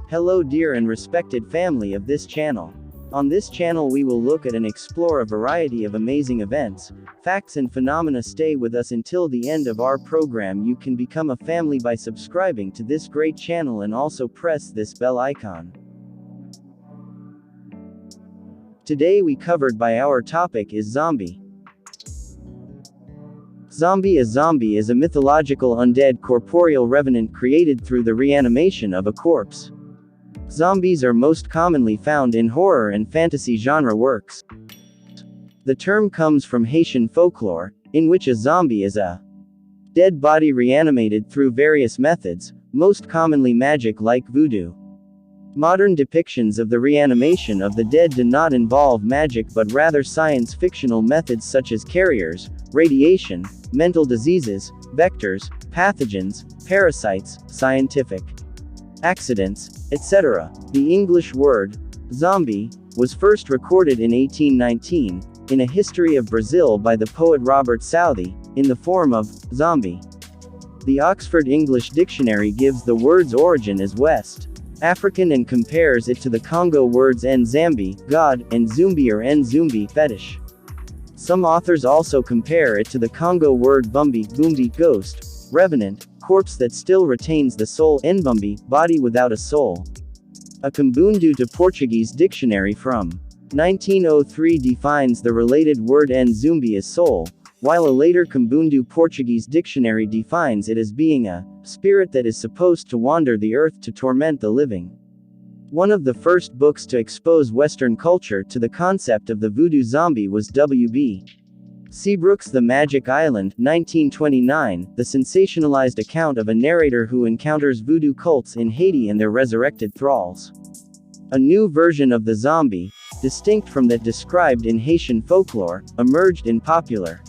Hello dear and respected family of this channel. On this channel we will look at and explore a variety of amazing events, facts and phenomena. Stay with us until the end of our program. You can become a family by subscribing to this great channel and also press this bell icon. Today we covered by our topic is zombie. Zombie is a mythological undead corporeal revenant created through the reanimation of a corpse. Zombies are most commonly found in horror and fantasy genre works. The term comes from Haitian folklore, in which a zombie is a dead body reanimated through various methods, most commonly magic like voodoo. Modern depictions of the reanimation of the dead do not involve magic but rather science-fictional methods such as carriers, radiation, mental diseases, vectors, pathogens, parasites, scientific accidents, etc. The English word zombie was first recorded in 1819 in A History of Brazil by the poet Robert Southey in the form of zombie. The Oxford English Dictionary gives the word's origin as West African and compares it to the Congo words nzambi, God, and zumbi or nzumbi, fetish. Some authors also compare it to the Congo word bumbi, ghost, revenant, corpse that still retains the soul, nbumbi, body without a soul. A Kimbundu to Portuguese dictionary from 1903 defines the related word nzumbi as soul, while a later Kimbundu Portuguese dictionary defines it as being a spirit that is supposed to wander the earth to torment the living. One of the first books to expose Western culture to the concept of the voodoo zombie was W.B. Seabrook's The Magic Island, 1929, the sensationalized account of a narrator who encounters voodoo cults in Haiti and their resurrected thralls. A new version of the zombie, distinct from that described in Haitian folklore, emerged in popular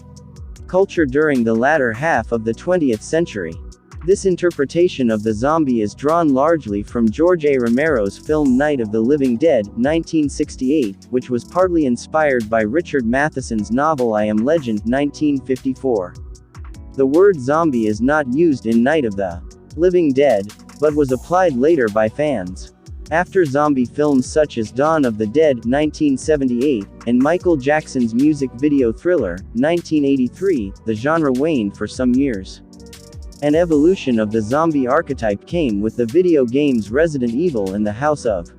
culture during the latter half of the 20th century. This interpretation of the zombie is drawn largely from George A. Romero's film Night of the Living Dead, 1968, which was partly inspired by Richard Matheson's novel I Am Legend, 1954. The word zombie is not used in Night of the Living Dead, but was applied later by fans. After zombie films such as Dawn of the Dead, 1978, and Michael Jackson's music video Thriller, 1983, the genre waned for some years. An evolution of the zombie archetype came with the video games Resident Evil and The House of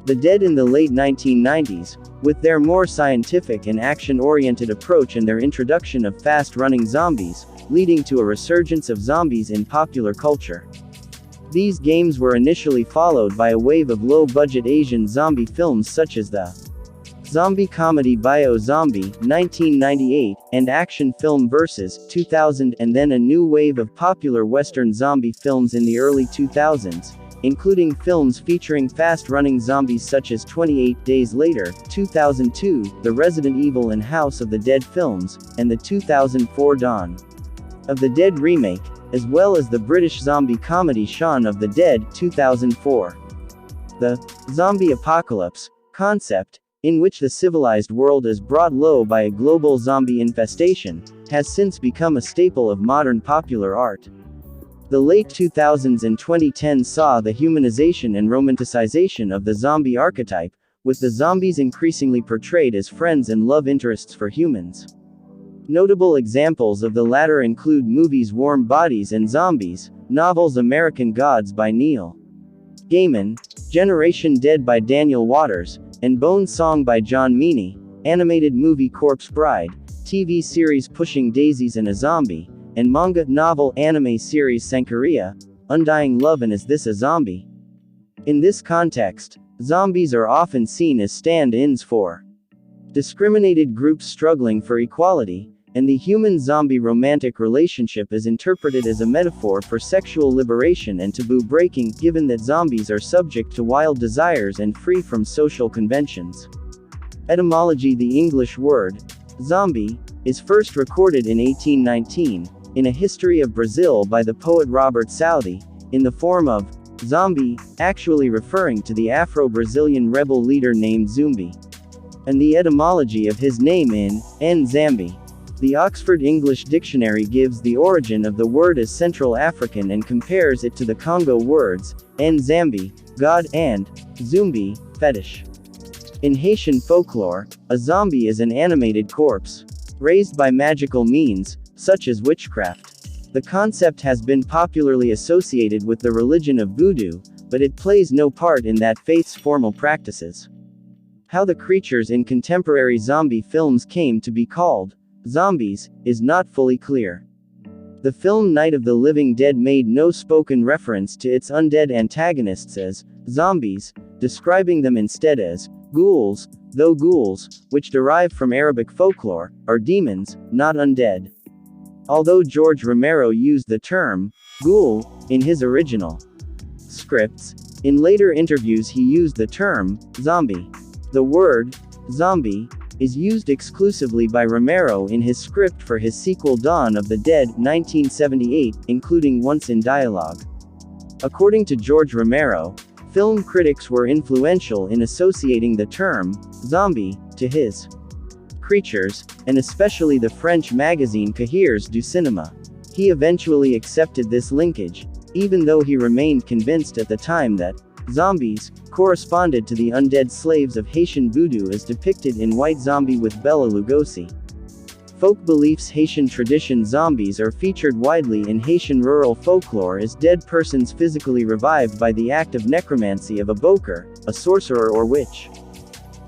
the Dead in the late 1990s, with their more scientific and action-oriented approach and their introduction of fast-running zombies, leading to a resurgence of zombies in popular culture. These games were initially followed by a wave of low-budget Asian zombie films such as the zombie comedy Bio Zombie, 1998, and action film Versus, 2000, and then a new wave of popular Western zombie films in the early 2000s, including films featuring fast-running zombies such as 28 Days Later, 2002, the Resident Evil and House of the Dead films, and the 2004 Dawn of the Dead remake, as well as the British zombie comedy Shaun of the Dead, 2004. The zombie apocalypse concept, in which the civilized world is brought low by a global zombie infestation, has since become a staple of modern popular art. The late 2000s and 2010s saw the humanization and romanticization of the zombie archetype, with the zombies increasingly portrayed as friends and love interests for humans. Notable examples of the latter include movies Warm Bodies and Zombies, novels American Gods by Neil Gaiman, Generation Dead by Daniel Waters, and Bone Song by John Meaney, animated movie Corpse Bride, TV series Pushing Daisies and a Zombie, and manga novel anime series Sankaria, Undying Love and Is This a Zombie? In this context, zombies are often seen as stand-ins for discriminated groups struggling for equality, and the human-zombie romantic relationship is interpreted as a metaphor for sexual liberation and taboo breaking, given that zombies are subject to wild desires and free from social conventions. Etymology: the English word zombie is first recorded in 1819 in A History of Brazil by the poet Robert Southey in the form of zombie, actually referring to the Afro-Brazilian rebel leader named Zumbi, and the etymology of his name in nzambi. The Oxford English Dictionary gives the origin of the word as Central African and compares it to the Congo words, nzambi, God, and zumbi, fetish. In Haitian folklore, a zombie is an animated corpse, raised by magical means, such as witchcraft. The concept has been popularly associated with the religion of voodoo, but it plays no part in that faith's formal practices. How the creatures in contemporary zombie films came to be called zombies is not fully clear. The film Night of the Living Dead made no spoken reference to its undead antagonists as zombies, describing them instead as ghouls, though ghouls, which derive from Arabic folklore, are demons, not undead. Although George Romero used the term ghoul in his original scripts, in later interviews he used the term zombie. The word zombie is used exclusively by Romero in his script for his sequel Dawn of the Dead, 1978, including once in dialogue. According to George Romero, film critics were influential in associating the term zombie to his creatures, and especially the French magazine Cahiers du Cinéma. He eventually accepted this linkage, even though he remained convinced at the time that zombies corresponded to the undead slaves of Haitian voodoo as depicted in White Zombie with Bela Lugosi. Folk beliefs Haitian tradition zombies are featured widely in Haitian rural folklore as dead persons physically revived by the act of necromancy of a boker, a sorcerer or witch.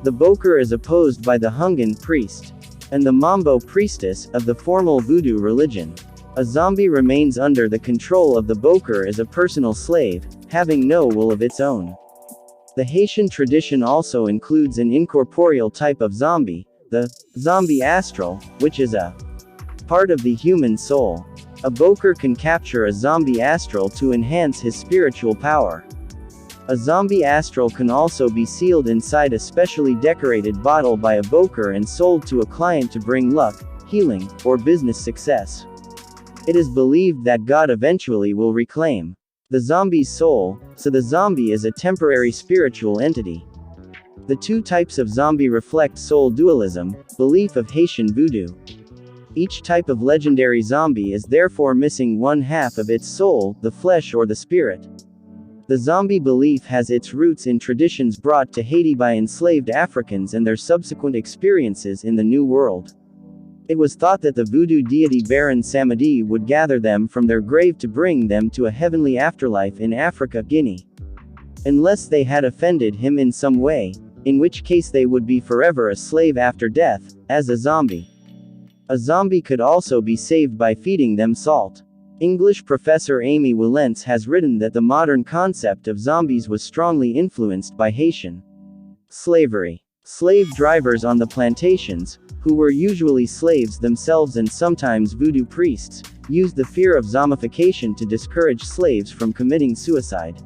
The boker is opposed by the Hungan priest and the Mambo priestess of the formal voodoo religion. A zombie remains under the control of the boker as a personal slave, having no will of its own. The Haitian tradition also includes an incorporeal type of zombie, the zombie astral, which is a part of the human soul. A boker can capture a zombie astral to enhance his spiritual power. A zombie astral can also be sealed inside a specially decorated bottle by a boker and sold to a client to bring luck, healing, or business success. It is believed that God eventually will reclaim the zombie's soul, so the zombie is a temporary spiritual entity. The two types of zombie reflect soul dualism, belief of Haitian voodoo. Each type of legendary zombie is therefore missing one half of its soul, the flesh or the spirit. The zombie belief has its roots in traditions brought to Haiti by enslaved Africans and their subsequent experiences in the New World. It was thought that the voodoo deity Baron Samedi would gather them from their grave to bring them to a heavenly afterlife in Africa, Guinea. Unless they had offended him in some way, in which case they would be forever a slave after death, as a zombie. A zombie could also be saved by feeding them salt. English professor Amy Willents has written that the modern concept of zombies was strongly influenced by Haitian slavery. Slave drivers on the plantations, who were usually slaves themselves and sometimes voodoo priests, used the fear of zombification to discourage slaves from committing suicide.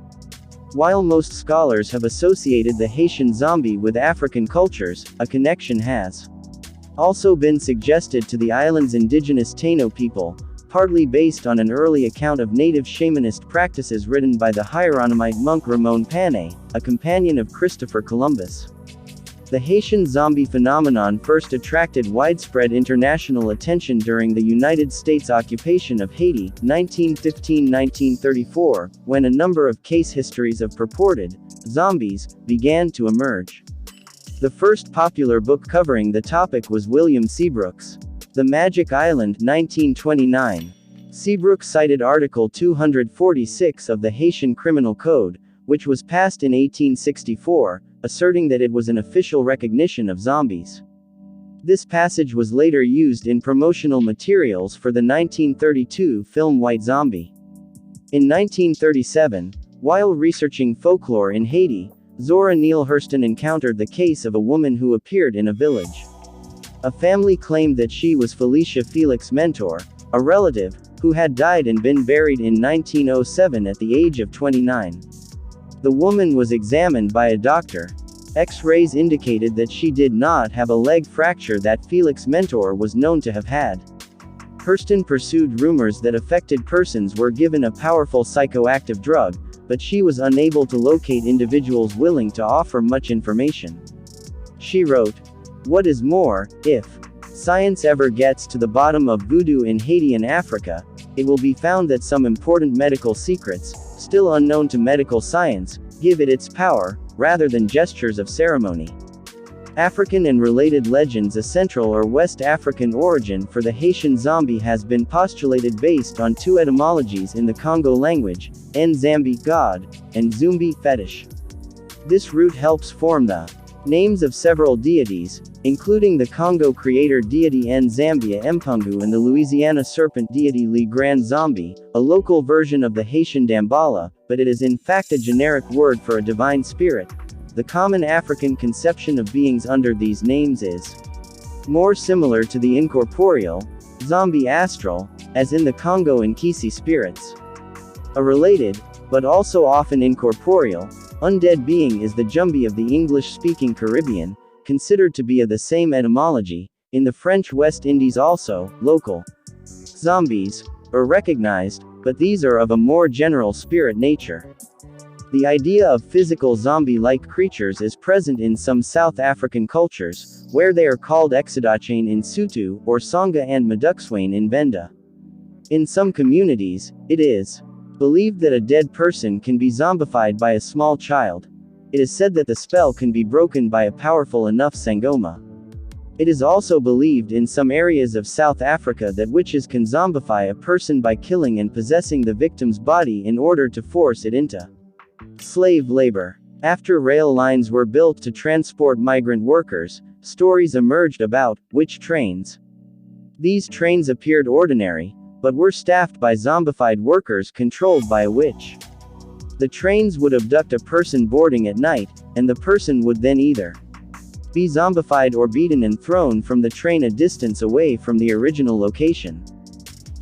While most scholars have associated the Haitian zombie with African cultures, a connection has also been suggested to the island's indigenous Taino people, partly based on an early account of native shamanist practices written by the Hieronymite monk Ramon Pane, a companion of Christopher Columbus. The Haitian zombie phenomenon first attracted widespread international attention during the United States occupation of Haiti, 1915–1934, when a number of case histories of purported zombies began to emerge. The first popular book covering the topic was William Seabrook's The Magic Island, 1929. Seabrook cited Article 246 of the Haitian Criminal Code, which was passed in 1864, asserting that it was an official recognition of zombies. This passage was later used in promotional materials for the 1932 film White Zombie. In 1937, while researching folklore in Haiti, Zora Neale Hurston encountered the case of a woman who appeared in a village. A family claimed that she was Felicia Felix Mentor, a relative, who had died and been buried in 1907 at the age of 29. The woman was examined by a doctor. X-rays indicated that she did not have a leg fracture that Felix Mentor was known to have had. Hurston pursued rumors that affected persons were given a powerful psychoactive drug, but she was unable to locate individuals willing to offer much information. She wrote, "What is more, if science ever gets to the bottom of voodoo in Haiti and Africa, it will be found that some important medical secrets, still unknown to medical science, give it its power, rather than gestures of ceremony. African and related legends. A Central or West African origin for the Haitian zombie has been postulated based on two etymologies in the Congo language, nzambi God, and zumbi fetish. This root helps form the names of several deities, including the Congo creator deity Nzambia Mpungu and the Louisiana serpent deity Le Grand Zombie, a local version of the Haitian Dambala, but it is in fact a generic word for a divine spirit. The common African conception of beings under these names is more similar to the incorporeal, zombie astral, as in the Congo Nkisi spirits. A related, but also often incorporeal, undead being is the Jumbi of the English-speaking Caribbean, considered to be of the same etymology. In the French West Indies also, local zombies are recognized, but these are of a more general spirit nature. The idea of physical zombie-like creatures is present in some South African cultures, where they are called exodachane in Sotho, or Songa and Maduxwane in Venda. In some communities, it is believed that a dead person can be zombified by a small child. It is said that the spell can be broken by a powerful enough sangoma. It is also believed in some areas of South Africa that witches can zombify a person by killing and possessing the victim's body in order to force it into slave labor. After rail lines were built to transport migrant workers, stories emerged about witch trains. These trains appeared ordinary, but were staffed by zombified workers controlled by a witch. The trains would abduct a person boarding at night, and the person would then either be zombified or beaten and thrown from the train a distance away from the original location.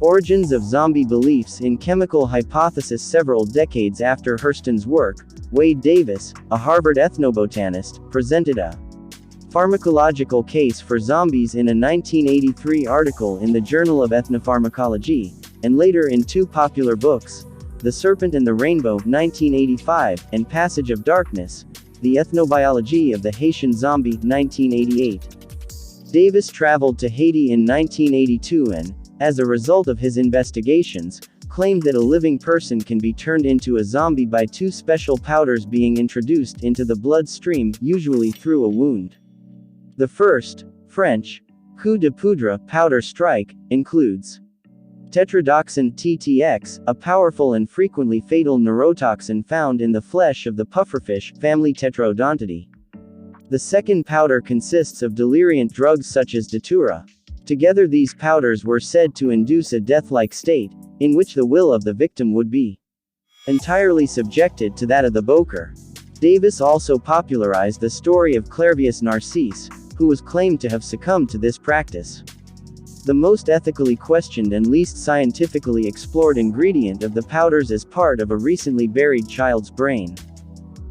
Origins of zombie beliefs in chemical hypothesis. Several decades after Hurston's work, Wade Davis, a Harvard ethnobotanist, presented a pharmacological case for zombies in a 1983 article in the Journal of Ethnopharmacology, and later in two popular books, The Serpent and the Rainbow 1985, and Passage of Darkness, The Ethnobiology of the Haitian Zombie 1988. Davis traveled to Haiti in 1982 and, as a result of his investigations, claimed that a living person can be turned into a zombie by two special powders being introduced into the bloodstream, usually through a wound. The first, French, coup de poudre powder strike, includes tetrodotoxin (TTX), a powerful and frequently fatal neurotoxin found in the flesh of the pufferfish family Tetraodontidae. The second powder consists of deliriant drugs such as datura. Together these powders were said to induce a death-like state, in which the will of the victim would be entirely subjected to that of the boker. Davis also popularized the story of Clervius Narcisse, who was claimed to have succumbed to this practice. The most ethically questioned and least scientifically explored ingredient of the powders is part of a recently buried child's brain.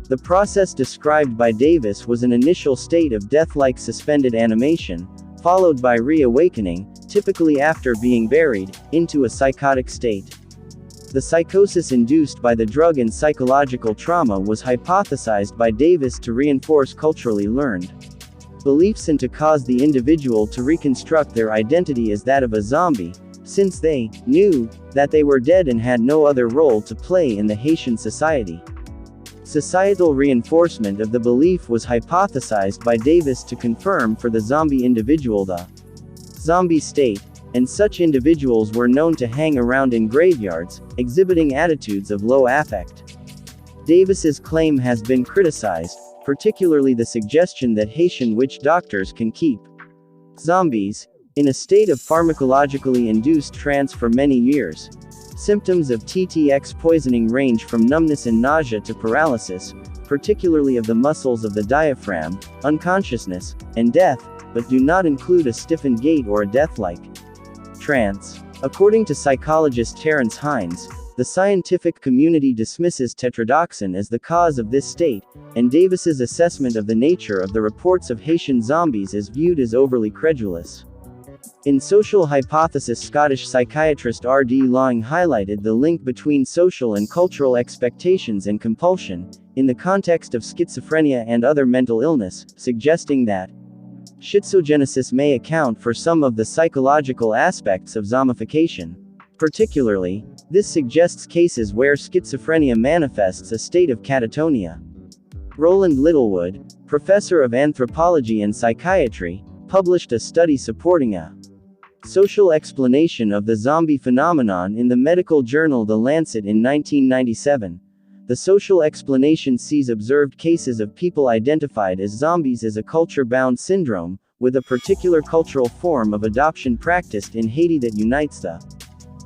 The process described by Davis was an initial state of death-like suspended animation, followed by reawakening, typically after being buried, into a psychotic state. The psychosis induced by the drug and psychological trauma was hypothesized by Davis to reinforce culturally learned beliefs and to cause the individual to reconstruct their identity as that of a zombie, since they knew that they were dead and had no other role to play in the Haitian society. Societal reinforcement of the belief was hypothesized by Davis to confirm for the zombie individual the zombie state, and such individuals were known to hang around in graveyards, exhibiting attitudes of low affect. Davis's claim has been criticized, particularly the suggestion that Haitian witch doctors can keep zombies in a state of pharmacologically induced trance for many years. Symptoms of TTX poisoning range from numbness and nausea to paralysis, particularly of the muscles of the diaphragm, unconsciousness, and death, but do not include a stiffened gait or a death-like trance. According to psychologist Terence Hines, the scientific community dismisses tetrodotoxin as the cause of this state, and Davis's assessment of the nature of the reports of Haitian zombies is viewed as overly credulous. In Social Hypothesis, Scottish psychiatrist R.D. Laing highlighted the link between social and cultural expectations and compulsion, in the context of schizophrenia and other mental illness, suggesting that Schizogenesis may account for some of the psychological aspects of zombification. Particularly, this suggests cases where schizophrenia manifests a state of catatonia. Roland Littlewood, professor of anthropology and psychiatry, published a study supporting a social explanation of the zombie phenomenon in the medical journal The Lancet in 1997. The social explanation sees observed cases of people identified as zombies as a culture-bound syndrome, with a particular cultural form of adoption practiced in Haiti that unites the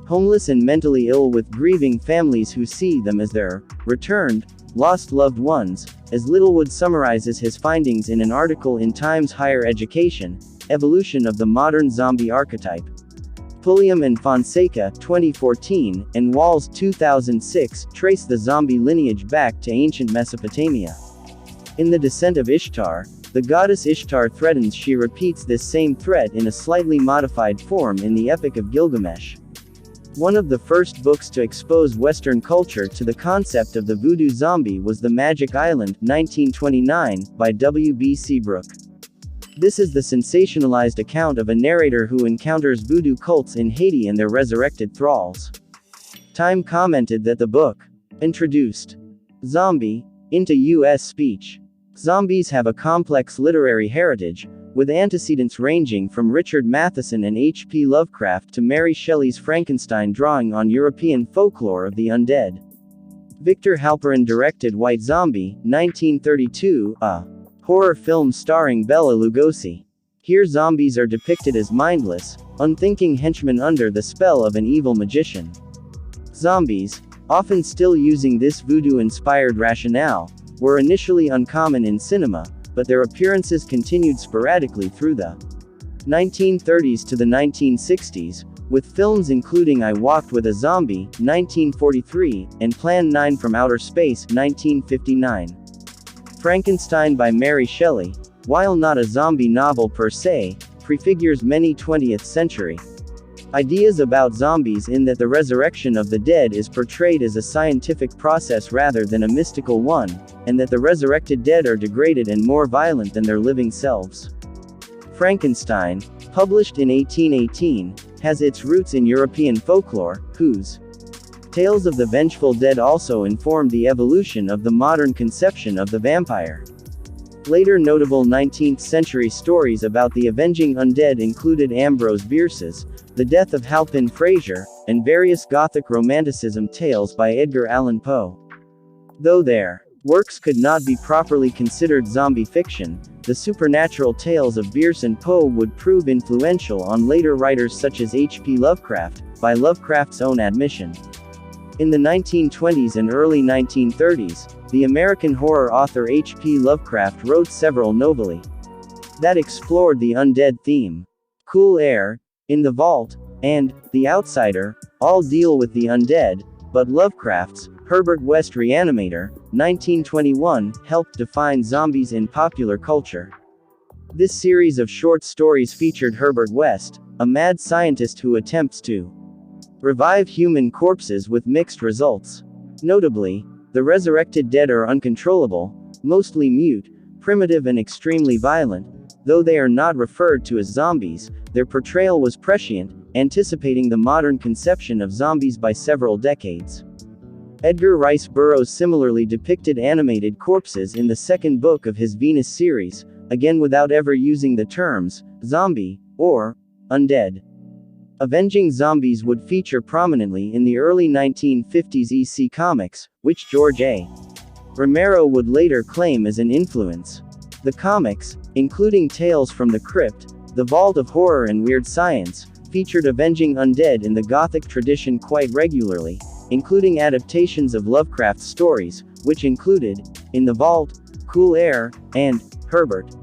homeless and mentally ill with grieving families who see them as their returned, lost loved ones, as Littlewood summarizes his findings in an article in Times Higher Education, Evolution of the Modern Zombie Archetype. Pulliam and Fonseca, 2014, and Walls, 2006, trace the zombie lineage back to ancient Mesopotamia. In The Descent of Ishtar, the goddess Ishtar threatens she repeats this same threat in a slightly modified form in the Epic of Gilgamesh. One of the first books to expose Western culture to the concept of the voodoo zombie was The Magic Island, 1929, by W.B. Seabrook. This is the sensationalized account of a narrator who encounters voodoo cults in Haiti and their resurrected thralls. Time commented that the book introduced zombie into U.S. speech. Zombies have a complex literary heritage, with antecedents ranging from Richard Matheson and H.P. Lovecraft to Mary Shelley's Frankenstein, drawing on European folklore of the undead. Victor Halperin directed White Zombie, 1932, a horror film starring Bela Lugosi. Here zombies are depicted as mindless, unthinking henchmen under the spell of an evil magician. Zombies, often still using this voodoo-inspired rationale, were initially uncommon in cinema, but their appearances continued sporadically through the 1930s to the 1960s, with films including I Walked with a Zombie, 1943, and Plan 9 from Outer Space, 1959. Frankenstein by Mary Shelley, while not a zombie novel per se, prefigures many 20th century ideas about zombies in that the resurrection of the dead is portrayed as a scientific process rather than a mystical one, and that the resurrected dead are degraded and more violent than their living selves. Frankenstein, published in 1818, has its roots in European folklore, whose tales of the vengeful dead also informed the evolution of the modern conception of the vampire. Later notable 19th-century stories about the avenging undead included Ambrose Bierce's The Death of Halpin Frasier, and various Gothic Romanticism tales by Edgar Allan Poe. Though their works could not be properly considered zombie fiction, the supernatural tales of Bierce and Poe would prove influential on later writers such as H.P. Lovecraft, by Lovecraft's own admission. In the 1920s and early 1930s, the American horror author H.P. Lovecraft wrote several novellas that explored the undead theme. Cool Air, In the Vault, and The Outsider all deal with the undead, but Lovecraft's Herbert West Reanimator, 1921, helped define zombies in popular culture. This series of short stories featured Herbert West, a mad scientist who attempts to revive human corpses with mixed results. Notably, the resurrected dead are uncontrollable, mostly mute, primitive and extremely violent. Though they are not referred to as zombies, their portrayal was prescient, anticipating the modern conception of zombies by several decades. Edgar Rice Burroughs similarly depicted animated corpses in the second book of his Venus series, again without ever using the terms zombie or undead. Avenging Zombies would feature prominently in the early 1950s EC Comics, which George A. Romero would later claim as an influence. The comics, including Tales from the Crypt, The Vault of Horror and Weird Science, featured avenging undead in the Gothic tradition quite regularly, including adaptations of Lovecraft's stories, which included In the Vault, Cool Air, and Herbert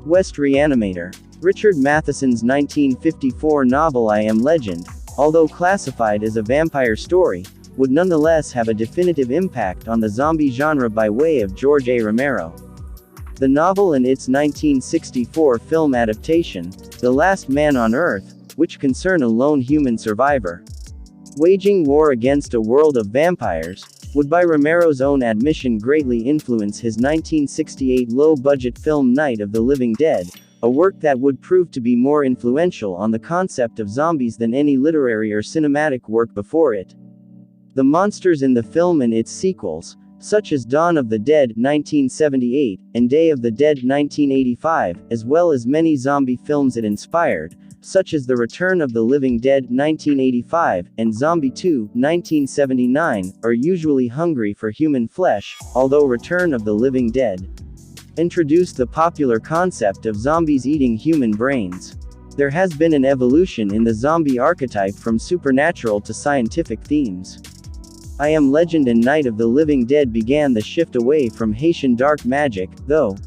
West Reanimator. Richard Matheson's 1954 novel I Am Legend, although classified as a vampire story, would nonetheless have a definitive impact on the zombie genre by way of George A. Romero. The novel and its 1964 film adaptation, The Last Man on Earth, which concern a lone human survivor waging war against a world of vampires, would by Romero's own admission greatly influence his 1968 low-budget film Night of the Living Dead, a work that would prove to be more influential on the concept of zombies than any literary or cinematic work before it. The monsters in the film and its sequels, such as Dawn of the Dead 1978 and Day of the Dead 1985, as well as many zombie films it inspired, such as The Return of the Living Dead 1985 and Zombie 2 1979, are usually hungry for human flesh, although Return of the Living Dead introduced the popular concept of zombies eating human brains. There has been an evolution in the zombie archetype from supernatural to scientific themes. I Am Legend and Night of the Living Dead began the shift away from Haitian dark magic, though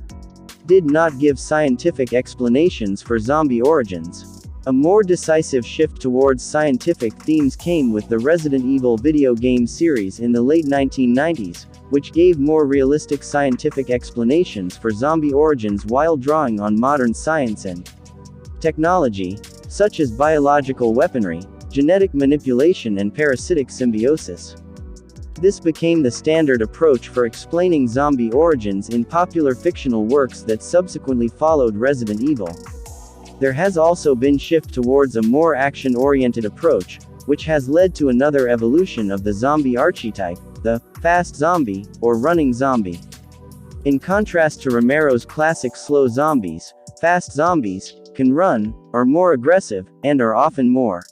did not give scientific explanations for zombie origins. A more decisive shift towards scientific themes came with the Resident Evil video game series in the late 1990s, which gave more realistic scientific explanations for zombie origins while drawing on modern science and technology, such as biological weaponry, genetic manipulation and parasitic symbiosis. This became the standard approach for explaining zombie origins in popular fictional works that subsequently followed Resident Evil. There has also been a shift towards a more action-oriented approach, which has led to another evolution of the zombie archetype, the fast zombie, or running zombie. In contrast to Romero's classic slow zombies, fast zombies can run, are more aggressive, and are often more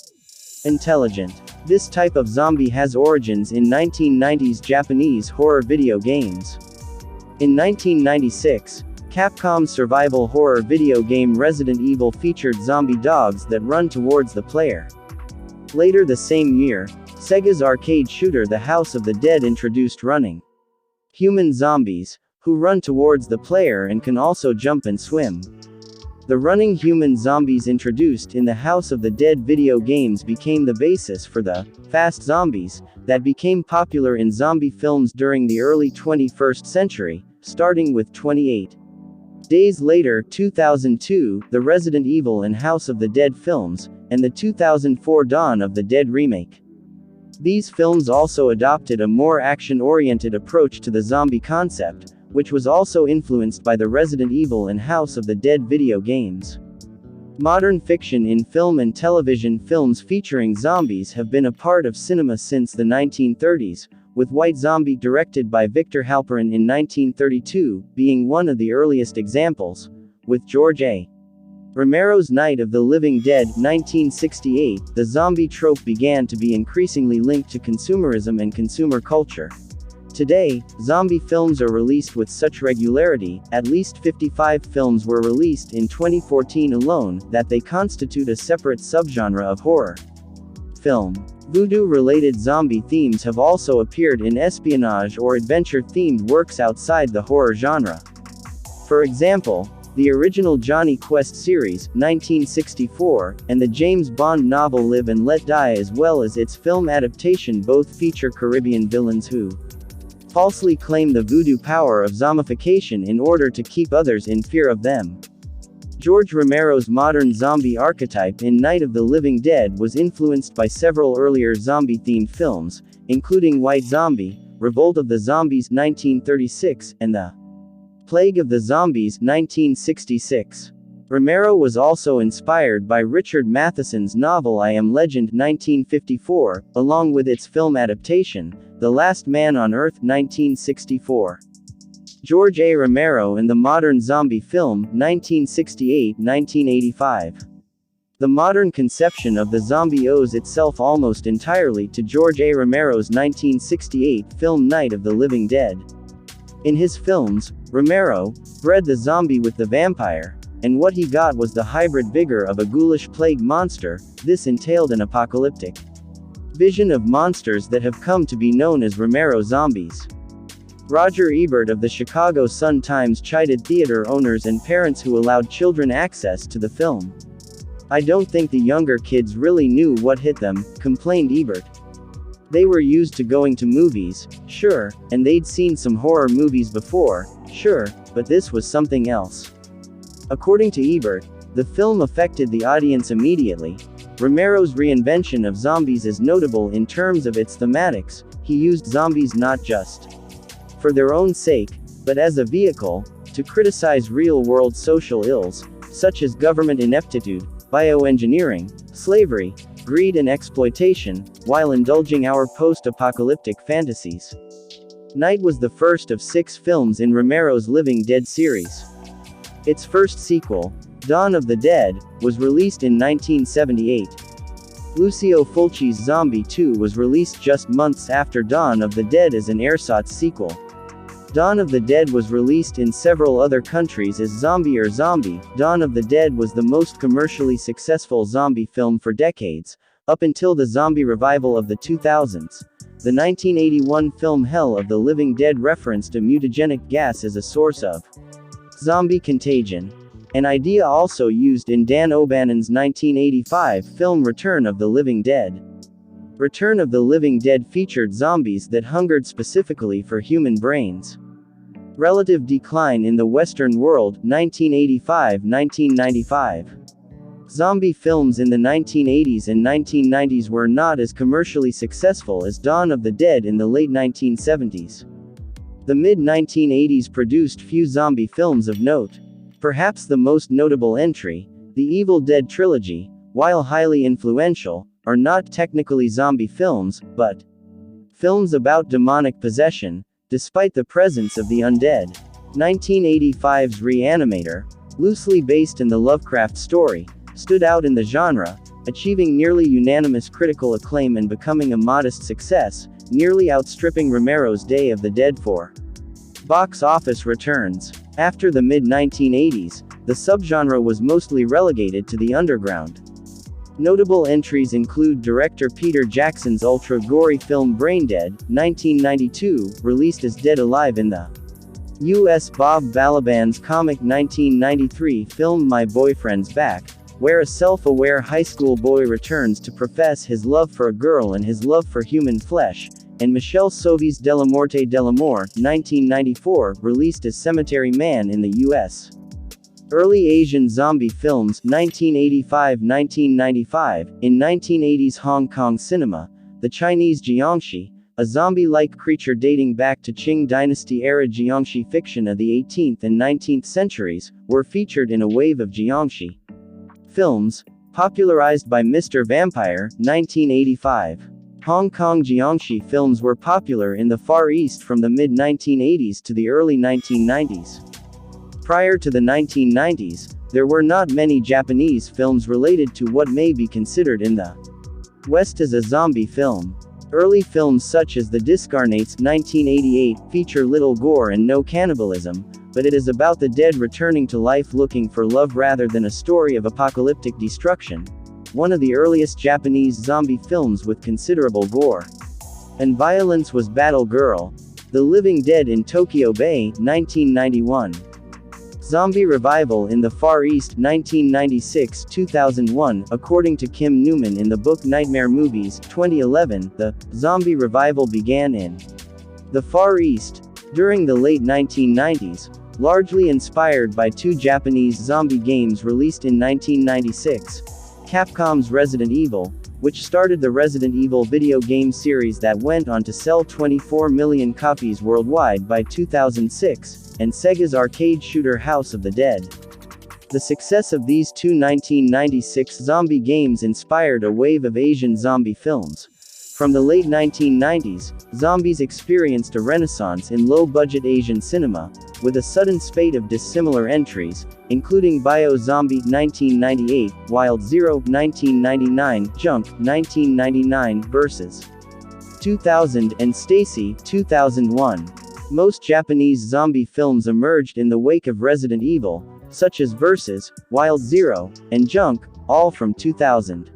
intelligent. This type of zombie has origins in 1990s Japanese horror video games. In 1996, Capcom's survival horror video game Resident Evil featured zombie dogs that run towards the player. Later the same year, Sega's arcade shooter The House of the Dead introduced running human zombies, who run towards the player and can also jump and swim. The running human zombies introduced in the House of the Dead video games became the basis for the fast zombies that became popular in zombie films during the early 21st century, starting with 28 Days Later 2002, the Resident Evil and House of the Dead films, and the 2004 Dawn of the Dead remake. These films also adopted a more action-oriented approach to the zombie concept, which was also influenced by the Resident Evil and House of the Dead video games. Modern fiction in film and television films featuring zombies have been a part of cinema since the 1930s, with White Zombie directed by Victor Halperin in 1932, being one of the earliest examples, with George A. Romero's Night of the Living Dead 1968, the zombie trope began to be increasingly linked to consumerism and consumer culture. Today, zombie films are released with such regularity, at least 55 films were released in 2014 alone, that they constitute a separate subgenre of horror film. Voodoo-related zombie themes have also appeared in espionage or adventure-themed works outside the horror genre. For example, the original Johnny Quest series, 1964, and the James Bond novel Live and Let Die, as well as its film adaptation, both feature Caribbean villains who falsely claim the voodoo power of zombification in order to keep others in fear of them. George Romero's modern zombie archetype in Night of the Living Dead was influenced by several earlier zombie-themed films, including White Zombie, Revolt of the Zombies 1936, and The Plague of the Zombies 1966. Romero was also inspired by Richard Matheson's novel I Am Legend 1954, along with its film adaptation, The Last Man on Earth 1964. George A. Romero in the modern zombie film, 1968-1985. The modern conception of the zombie owes itself almost entirely to George A. Romero's 1968 film Night of the Living Dead. In his films, Romero bred the zombie with the vampire, and what he got was the hybrid vigor of a ghoulish plague monster. This entailed an apocalyptic vision of monsters that have come to be known as Romero zombies. Roger Ebert of the Chicago Sun-Times chided theater owners and parents who allowed children access to the film. "I don't think the younger kids really knew what hit them," complained Ebert. "They were used to going to movies, sure, and they'd seen some horror movies before, sure, but this was something else." According to Ebert, the film affected the audience immediately. Romero's reinvention of zombies is notable in terms of its thematics. He used zombies not just for their own sake, but as a vehicle to criticize real-world social ills, such as government ineptitude, bioengineering, slavery, greed and exploitation, while indulging our post-apocalyptic fantasies. Night was the first of 6 films in Romero's Living Dead series. Its first sequel, Dawn of the Dead, was released in 1978. Lucio Fulci's Zombie 2 was released just months after Dawn of the Dead as an ersatz sequel. Dawn of the Dead was released in several other countries as Zombie or Zombie. Dawn of the Dead was the most commercially successful zombie film for decades, up until the zombie revival of the 2000s. The 1981 film Hell of the Living Dead referenced a mutagenic gas as a source of zombie contagion, an idea also used in Dan O'Bannon's 1985 film Return of the Living Dead. Return of the Living Dead featured zombies that hungered specifically for human brains. Relative decline in the Western world, 1985-1995. Zombie films in the 1980s and 1990s were not as commercially successful as Dawn of the Dead in the late 1970s. The mid-1980s produced few zombie films of note. Perhaps the most notable entry, the Evil Dead trilogy, while highly influential, are not technically zombie films, but films about demonic possession, despite the presence of the undead. 1985's Reanimator, loosely based in the Lovecraft story, stood out in the genre, achieving nearly unanimous critical acclaim and becoming a modest success, nearly outstripping Romero's Day of the Dead 4. Box office returns. After the mid-1980s, the subgenre was mostly relegated to the underground. Notable entries include director Peter Jackson's ultra-gory film Braindead, 1992, released as Dead Alive in the U.S. Bob Balaban's comic 1993 film My Boyfriend's Back, where a self-aware high school boy returns to profess his love for a girl and his love for human flesh, and Michel Sauvy's De la Morte de l'Amour, 1994, released as Cemetery Man in the U.S. Early Asian zombie films, 1985-1995, in 1980s Hong Kong cinema, the Chinese Jiangxi, a zombie-like creature dating back to Qing Dynasty-era Jiangxi fiction of the 18th and 19th centuries, were featured in a wave of Jiangxi films, popularized by Mr. Vampire, 1985. Hong Kong Jiangxi films were popular in the Far East from the mid-1980s to the early 1990s. Prior to the 1990s, there were not many Japanese films related to what may be considered in the West as a zombie film. Early films such as The Discarnates, 1988, feature little gore and no cannibalism, but it is about the dead returning to life looking for love rather than a story of apocalyptic destruction. One of the earliest Japanese zombie films with considerable gore and violence was Battle Girl, The Living Dead in Tokyo Bay, 1991. Zombie Revival in the Far East, 1996-2001, according to Kim Newman in the book Nightmare Movies, 2011, the zombie revival began in the Far East during the late 1990s, largely inspired by 2 Japanese zombie games released in 1996. Capcom's Resident Evil, which started the Resident Evil video game series that went on to sell 24 million copies worldwide by 2006, and Sega's arcade shooter House of the Dead. The success of these 2 1996 zombie games inspired a wave of Asian zombie films. From the late 1990s, zombies experienced a renaissance in low-budget Asian cinema, with a sudden spate of dissimilar entries, including Bio Zombie 1998, Wild Zero 1999, Junk 1999 vs. 2000 and Stacy 2001. Most Japanese zombie films emerged in the wake of Resident Evil, such as Versus, Wild Zero, and Junk, all from 2000.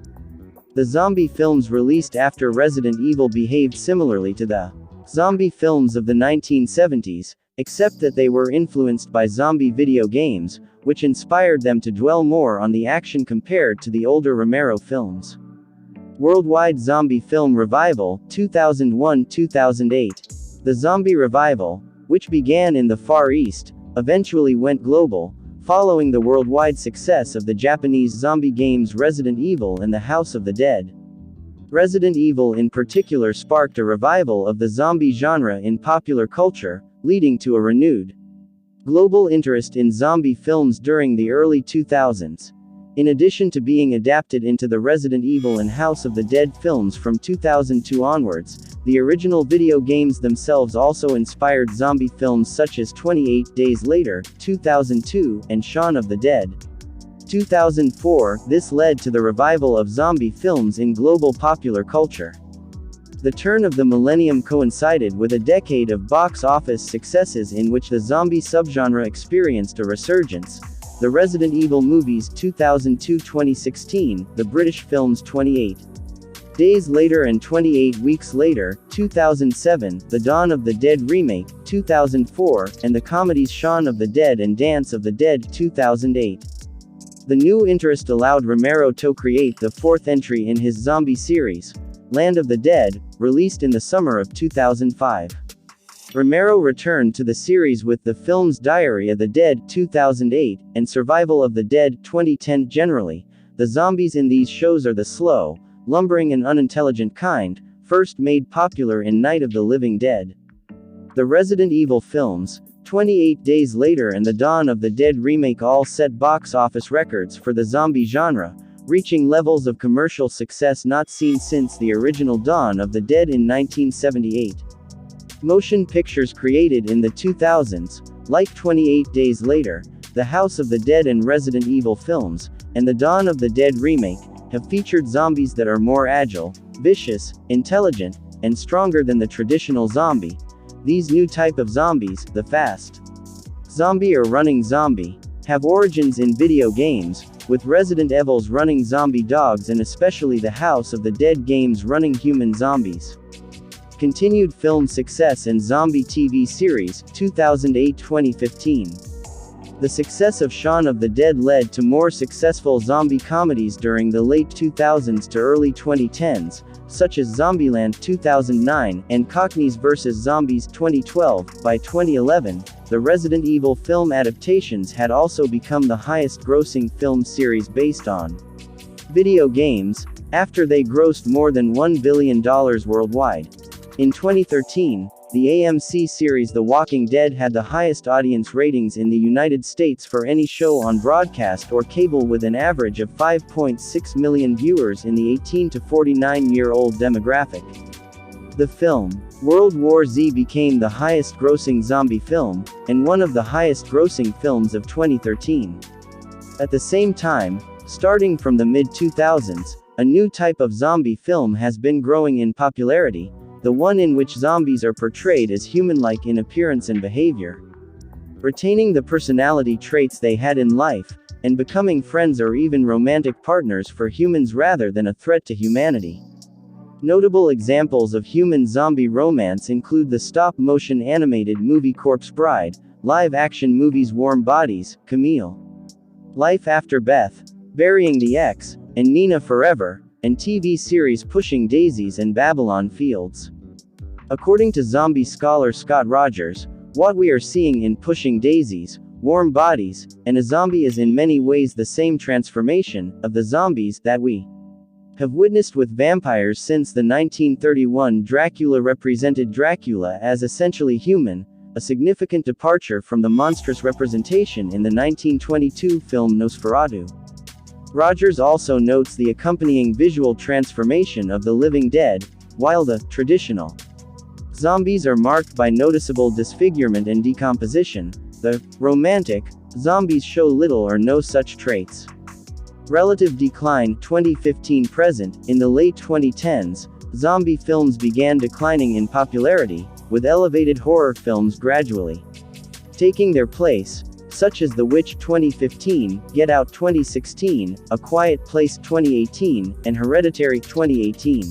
The zombie films released after Resident Evil behaved similarly to the zombie films of the 1970s, except that they were influenced by zombie video games, which inspired them to dwell more on the action compared to the older Romero films. Worldwide Zombie Film Revival, 2001-2008. The zombie revival, which began in the Far East, eventually went global, following the worldwide success of the Japanese zombie games Resident Evil and the House of the Dead. Resident Evil in particular sparked a revival of the zombie genre in popular culture, leading to a renewed Global interest in zombie films during the early 2000s. In addition to being adapted into the Resident Evil and House of the Dead films from 2002 onwards, the original video games themselves also inspired zombie films such as 28 Days Later, 2002, and Shaun of the Dead, 2004. This led to the revival of zombie films in global popular culture. The turn of the millennium coincided with a decade of box office successes in which the zombie subgenre experienced a resurgence. The Resident Evil movies 2002-2016, the British films 28 Days Later and 28 Weeks Later, 2007, the Dawn of the Dead remake, 2004, and the comedies Shaun of the Dead and Dance of the Dead, 2008. The new interest allowed Romero to create the fourth entry in his zombie series, Land of the Dead, released in the summer of 2005. Romero returned to the series with the films Diary of the Dead 2008, and Survival of the Dead 2010. Generally, the zombies in these shows are the slow, lumbering and unintelligent kind, first made popular in Night of the Living Dead. The Resident Evil films, 28 Days Later and the Dawn of the Dead remake all set box office records for the zombie genre, reaching levels of commercial success not seen since the original Dawn of the Dead in 1978. Motion pictures created in the 2000s, like 28 Days Later, the House of the Dead and Resident Evil films, and the Dawn of the Dead remake, have featured zombies that are more agile, vicious, intelligent, and stronger than the traditional zombie. These new type of zombies, the fast zombie or running zombie, have origins in video games, with Resident Evil's running zombie dogs and especially the House of the Dead games running human zombies. Continued film success and zombie TV series, 2008-2015. The success of Shaun of the Dead led to more successful zombie comedies during the late 2000s to early 2010s, such as Zombieland 2009, and Cockneys vs. Zombies 2012. By 2011, the Resident Evil film adaptations had also become the highest-grossing film series based on video games, after they grossed more than $1 billion worldwide. In 2013, the AMC series The Walking Dead had the highest audience ratings in the United States for any show on broadcast or cable, with an average of 5.6 million viewers in the 18 to 49-year-old demographic. The film, World War Z, became the highest-grossing zombie film, and one of the highest-grossing films of 2013. At the same time, starting from the mid-2000s, a new type of zombie film has been growing in popularity, the one in which zombies are portrayed as human-like in appearance and behavior, retaining the personality traits they had in life, and becoming friends or even romantic partners for humans rather than a threat to humanity. Notable examples of human-zombie romance include the stop-motion animated movie Corpse Bride, live-action movies Warm Bodies, Camille, Life After Beth, Burying the Ex, and Nina Forever, and TV series Pushing Daisies and Babylon Fields. According to zombie scholar Scott Rogers, what we are seeing in Pushing Daisies, Warm Bodies, and a Zombie is in many ways the same transformation of the zombies that we have witnessed with vampires since the 1931 Dracula represented Dracula as essentially human, a significant departure from the monstrous representation in the 1922 film Nosferatu. Rogers also notes the accompanying visual transformation of the living dead, while the traditional zombies are marked by noticeable disfigurement and decomposition. The romantic zombies show little or no such traits. Relative decline 2015-present. In the late 2010s, zombie films began declining in popularity, with elevated horror films gradually taking their place, such as The Witch 2015, Get Out 2016, A Quiet Place 2018, and Hereditary 2018.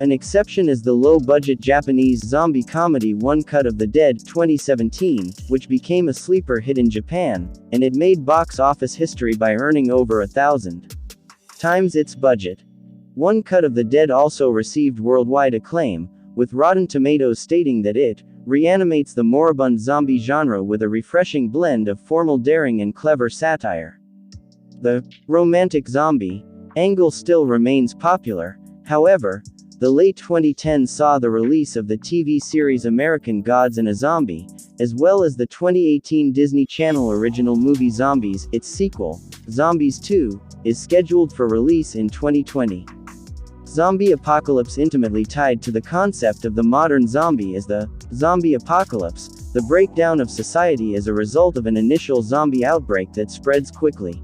An exception is the low-budget Japanese zombie comedy One Cut of the Dead 2017, which became a sleeper hit in Japan, and it made box office history by earning over 1,000 times its budget. One Cut of the Dead also received worldwide acclaim, with Rotten Tomatoes stating that it reanimates the moribund zombie genre with a refreshing blend of formal daring and clever satire. The romantic zombie angle still remains popular, however. The The late 2010s saw the release of the TV series American Gods and a Zombie, as well as the 2018 Disney Channel original movie Zombies. Its sequel, Zombies 2, is scheduled for release in 2020. Zombie apocalypse. Intimately tied to the concept of the modern zombie is the zombie apocalypse, the breakdown of society as a result of an initial zombie outbreak that spreads quickly.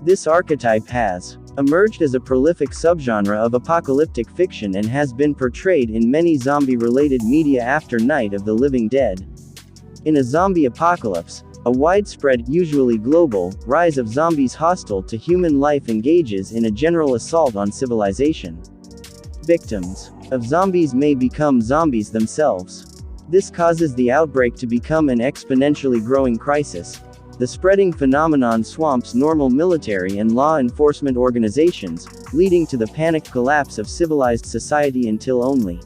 This archetype has emerged as a prolific subgenre of apocalyptic fiction and has been portrayed in many zombie-related media after Night of the Living Dead. In a zombie apocalypse, a widespread, usually global, rise of zombies hostile to human life engages in a general assault on civilization. Victims of zombies may become zombies themselves. This causes the outbreak to become an exponentially growing crisis. The spreading phenomenon swamps normal military and law enforcement organizations, leading to the panicked collapse of civilized society until only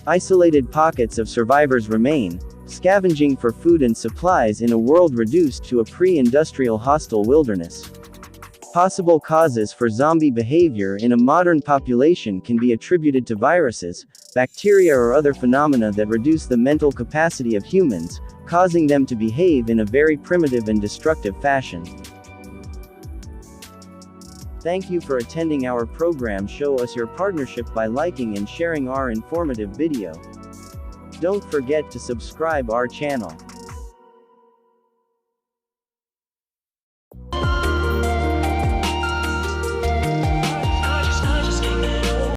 isolated pockets of survivors remain, scavenging for food and supplies in a world reduced to a pre-industrial hostile wilderness. Possible causes for zombie behavior in a modern population can be attributed to viruses, bacteria or other phenomena that reduce the mental capacity of humans, causing them to behave in a very primitive and destructive fashion. Thank you for attending our program. Show us your partnership by liking and sharing our informative video. Don't forget to subscribe our channel.